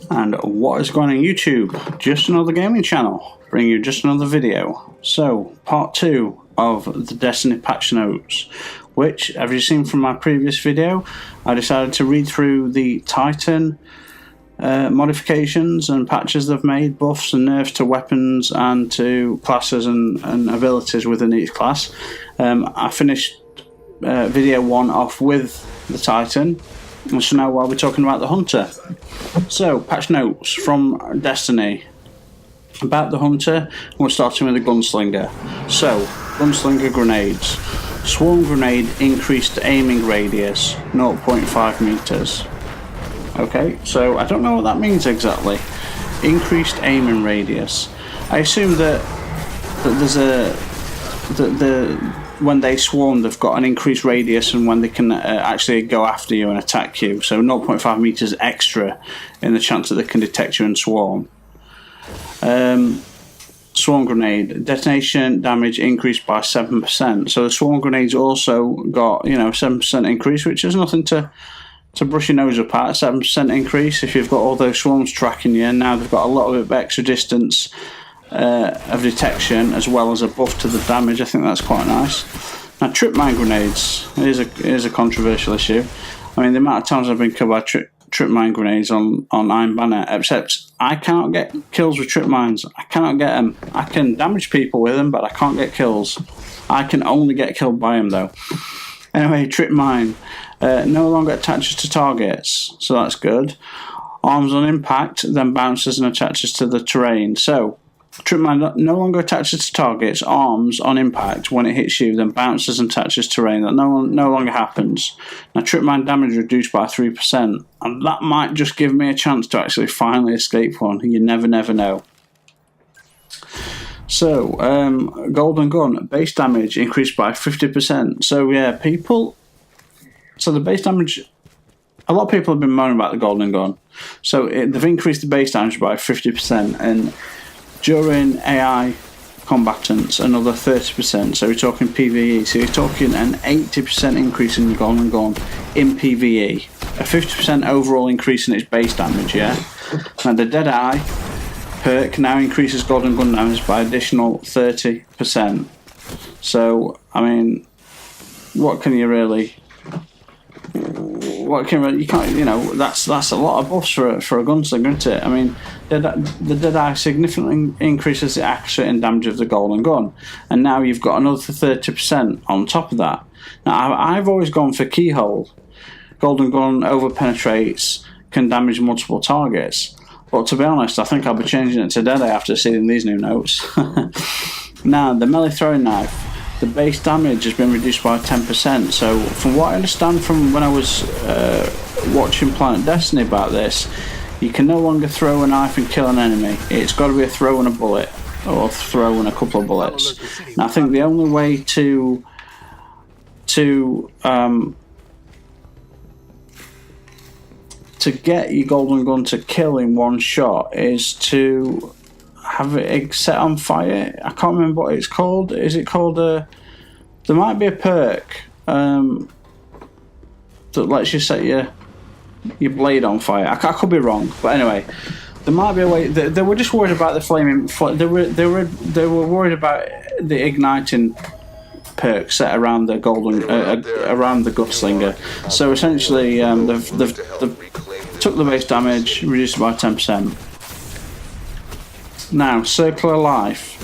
And what is going on YouTube? Just another gaming channel, bringing you just another video. So, part 2 of the Destiny patch notes, which, as you've seen from my previous video, I decided to read through the Titan modifications and patches they've made, buffs and nerfs to weapons and to classes and abilities within each class. I finished video 1 off with the Titan, and so now I'll be talking about the Hunter. So, patch notes from Destiny. About the Hunter, we're starting with the Gunslinger. So, Gunslinger grenades. Swarm grenade increased aiming radius, 0.5 meters. Okay, so I don't know what that means exactly. Increased aiming radius. I assume that there's when they swarm, they've got an increased radius, and when they can actually go after you and attack you. So 0.5 meters extra in the chance that they can detect you and swarm. Swarm grenade detonation damage increased by 7%. So the swarm grenades also got 7% increase, which is nothing to brush your nose up at. 7% increase if you've got all those swarms tracking you. Now they've got a little bit of extra distance of detection, as well as a buff to the damage. I think that's quite nice. Now, trip mine grenades is a controversial issue. I mean, the amount of times I've been killed by trip mine grenades on Iron Banner, except I cannot get kills with trip mines. I cannot get them. I can damage people with them, but I can't get kills. I can only get killed by them, though. Anyway, trip mine no longer attaches to targets, so that's good. Arms on impact, then bounces and attaches to the terrain. So, trip mine no longer attaches to targets. Arms on impact, when it hits you, then bounces and attaches terrain. That no longer happens. Now, trip mine damage reduced by 3%, and that might just give me a chance to actually finally escape one. You never know. So, Golden Gun base damage increased by 50%. So yeah, So the base damage. A lot of people have been moaning about the Golden Gun. So they've increased the base damage by 50%, and during AI combatants, another 30%. So we're talking PvE. So you're talking an 80% increase in the Golden Gun in PvE. A 50% overall increase in its base damage, yeah? Now the Deadeye perk now increases Golden Gun damage by additional 30%. So, I mean, what can you really... you can't, that's a lot of buffs for a gunslinger, isn't it? I mean, the Deadeye significantly increases the accuracy and damage of the Golden Gun, and now you've got another 30% on top of that. Now, I've always gone for Keyhole. Golden Gun over penetrates, can damage multiple targets, but to be honest, I think I'll be changing it to Deadeye after seeing these new notes. Now, the melee throwing knife. The base damage has been reduced by 10%. So, from what I understand from when I was watching Planet Destiny about this, you can no longer throw a knife and kill an enemy. It's got to be a throw and a bullet, or throw and a couple of bullets. Now, I think the only way to get your Golden Gun to kill in one shot is to have it set on fire. I can't remember what it's called. Is it called a... There might be a perk that lets you set your blade on fire. I could be wrong, but anyway, there might be a way. They were just worried about the flaming. They were worried about the igniting perk set around the around the Gunslinger. So essentially, they've took the base damage, reduced it by 10%. Now, Circular Life.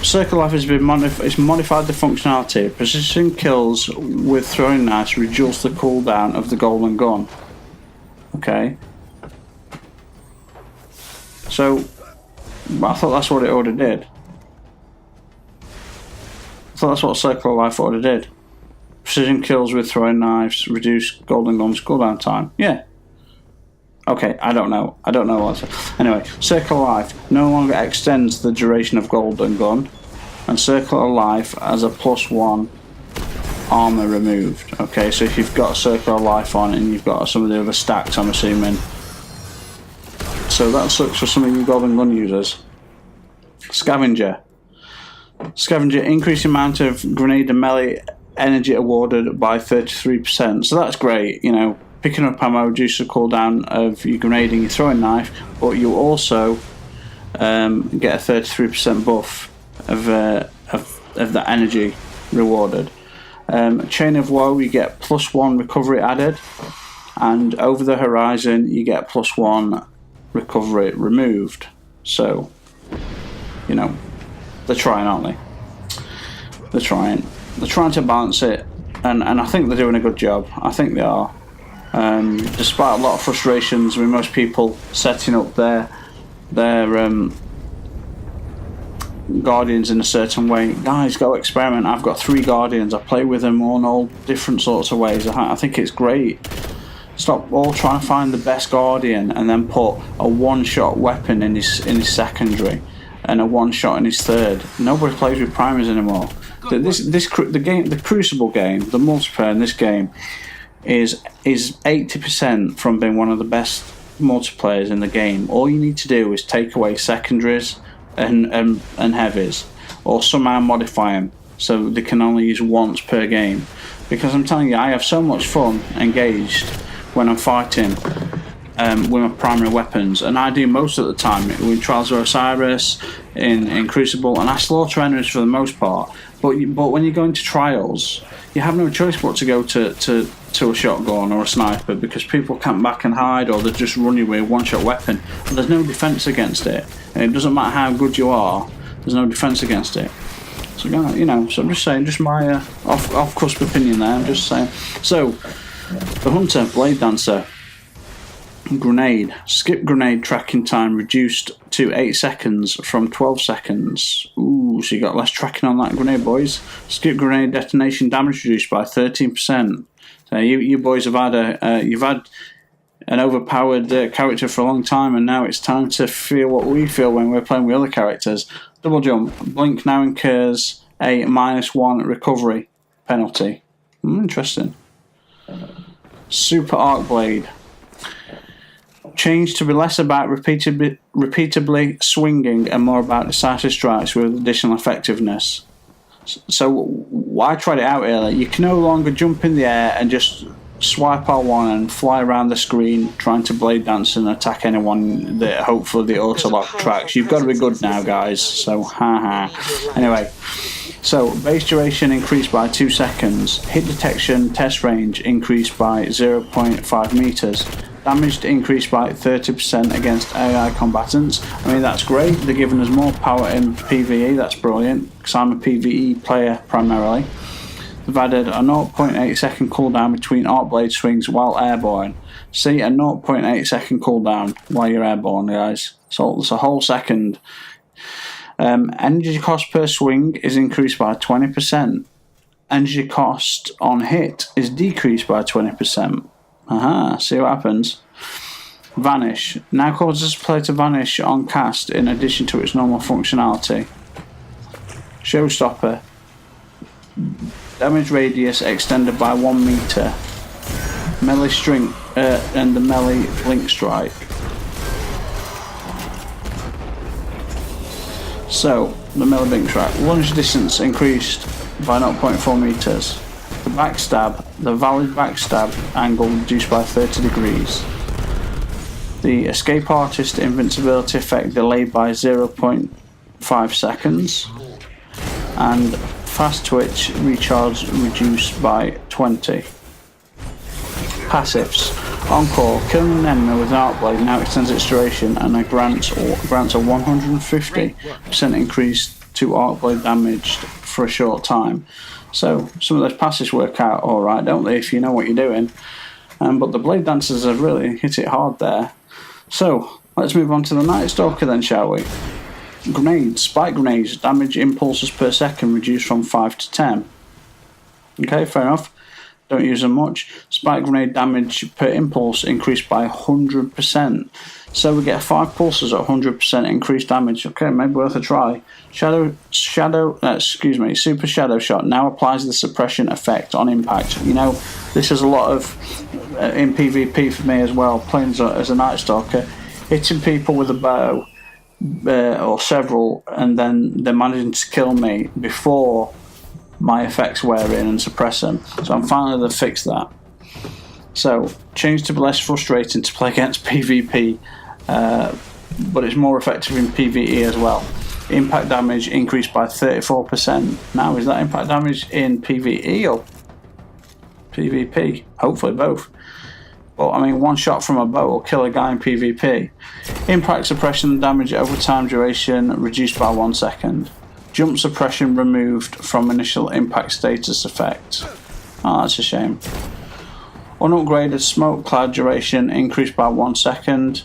Circular Life has been modified the functionality. Precision kills with throwing knives reduce the cooldown of the Golden Gun. Okay. So, I thought that's what it already did. I thought that's what Circular Life already did. Precision kills with throwing knives reduce Golden Gun's cooldown time. Yeah. Okay, I don't know what. Anyway, Circular Life no longer extends the duration of Golden Gun, and Circular Life has a +1 armor removed. Okay, so if you've got Circular Life on and you've got some of the other stacks, I'm assuming. So that sucks for some of you Golden Gun users. Scavenger. Scavenger, increased amount of grenade and melee energy awarded by 33%. So that's great, picking up ammo reduces the cooldown of your grenade and your throwing knife, but you also get a 33% buff of that energy rewarded. Chain of Woe, you get +1 recovery added, and Over the Horizon, you get +1 recovery removed. So, you know, they're trying, aren't they? They're trying to balance it, and I think they're doing a good job. I think they are. Despite a lot of frustrations with most people setting up their Guardians in a certain way, guys, go experiment. I've got 3 Guardians. I play with them in all different sorts of ways. I think it's great. Stop all trying to find the best Guardian and then put a one-shot weapon in his secondary and a one-shot in his third. Nobody plays with primers anymore. The Crucible game, the multiplayer in this game, is 80% from being one of the best multiplayers in the game. All you need to do is take away secondaries and heavies, or somehow modify them so they can only use once per game. Because I'm telling you, I have so much fun engaged when I'm fighting with my primary weapons, and I do most of the time with Trials of Osiris, in Crucible, and I slaughter enemies for the most part. But when you go into Trials, you have no choice but to go to a shotgun or a sniper, because people camp back and hide, or they just run you with a one-shot weapon, and there's no defense against it. And it doesn't matter how good you are, there's no defense against it. So, you know, so I'm just saying, just my off-cusp opinion there. I'm just saying. So, the Hunter, Blade Dancer, Grenade, skip grenade tracking time reduced to 8 seconds from 12 seconds. Ooh, so you got less tracking on that grenade, boys. Skip grenade detonation damage reduced by 13%. So you boys have had you've had an overpowered character for a long time, and now it's time to feel what we feel when we're playing with other characters. Double jump. Blink now incurs a -1 recovery penalty. Interesting. Super Arc Blade. Changed to be less about repeatably swinging and more about decisive strikes with additional effectiveness. So I tried it out earlier. You can no longer jump in the air and just swipe R1 and fly around the screen trying to blade dance and attack anyone that hopefully the auto-lock tracks. You've got to be good now, guys. So, haha. Anyway, so base duration increased by 2 seconds. Hit detection test range increased by 0.5 meters. Damage increased by 30% against AI combatants. I mean, that's great. They're giving us more power in PvE. That's brilliant, because I'm a PvE player primarily. They've added a 0.8 second cooldown between arc blade swings while airborne. See, a 0.8 second cooldown while you're airborne, guys. So it's a whole second. Energy cost per swing is increased by 20%. Energy cost on hit is decreased by 20%. See what happens. Vanish. Now causes a player to vanish on cast in addition to its normal functionality. Showstopper. Damage radius extended by 1 meter. Melee string and the melee blink strike. So, the melee blink strike. Lunge distance increased by 0.4 meters. The backstab, the valid backstab angle reduced by 30 degrees. The escape artist invincibility effect delayed by 0.5 seconds. And fast twitch recharge reduced by 20. Passives. Encore. Killing an enemy with an arc blade now extends its duration and grants a 150% increase to arc blade damage for a short time. So some of those passives work out alright, don't they, if you know what you're doing. But the Blade Dancers have really hit it hard there. So let's move on to the Night Stalker then, shall we? Grenades. Spike grenades. Damage impulses per second reduced from 5 to 10. Okay, fair enough. Don't use them much. Spike grenade damage per impulse increased by 100%. So we get 5 pulses at 100% increased damage. Okay, maybe worth a try. Super Shadow Shot now applies the suppression effect on impact. You know, this is a lot of in PvP for me as well, playing as a Night Stalker, hitting people with a bow or several, and then they're managing to kill me before my effects wear in and suppress them. So I'm finally to fix that. So changed to be less frustrating to play against PvP, but it's more effective in PvE as well. Impact damage increased by 34%. Now, is that impact damage in PvE or PvP? Hopefully both. But I mean, one shot from a bow will kill a guy in PvP. Impact suppression damage over time duration reduced by 1 second. Jump suppression removed from initial impact status effect. Oh, that's a shame. Unupgraded smoke cloud duration increased by 1 second.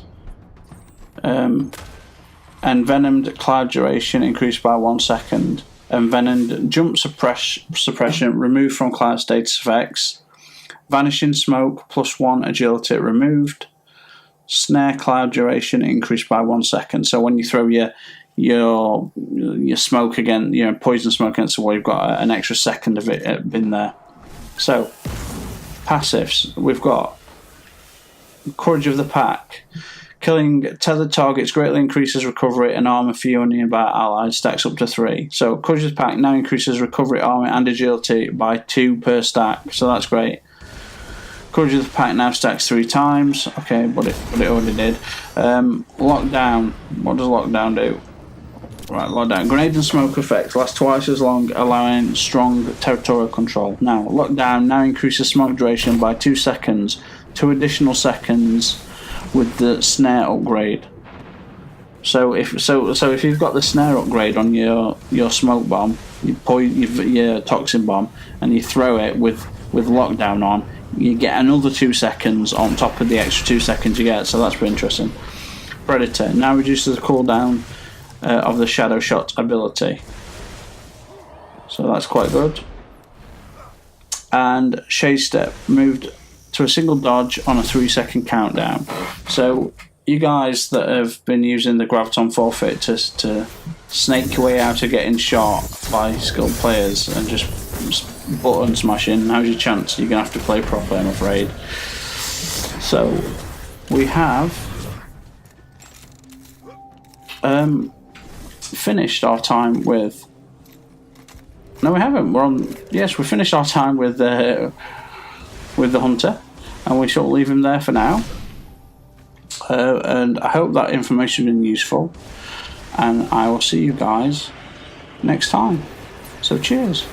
Envenomed cloud duration increased by 1 second. Envenomed jump suppression removed from cloud status effects. Vanishing smoke +1 agility removed. Snare cloud duration increased by 1 second. So when you throw your smoke again, poison smoke against the wall, you've got an extra second of it been there. So passives, we've got Courage of the Pack. Killing tethered targets greatly increases recovery and armor for you and nearby allies, stacks up to 3. So Courage of the Pack now increases recovery, armor and agility by 2 per stack, so that's great. Courage of the Pack now stacks 3 times. Okay, but it already did. Lockdown. What does lockdown do? Right, lockdown. Grenade and smoke effect lasts twice as long, allowing strong territorial control. Now, lockdown now increases smoke duration by 2 seconds, 2 additional seconds with the snare upgrade. So if you've got the snare upgrade on your smoke bomb, your toxin bomb, and you throw it with lockdown on, you get another 2 seconds on top of the extra 2 seconds you get. So that's pretty interesting. Predator now reduces the cooldown of the Shadow Shot ability. So that's quite good. And Shade Step moved to a single dodge on a 3-second countdown. So you guys that have been using the Graviton forfeit to snake your way out of getting shot by skilled players and just button smashing, now's your chance. You're going to have to play properly, I'm afraid. So we have finished our time with... No, we haven't. We finished our time with the hunter, and we shall leave him there for now. And I hope that information has been useful, and I will see you guys next time. So cheers.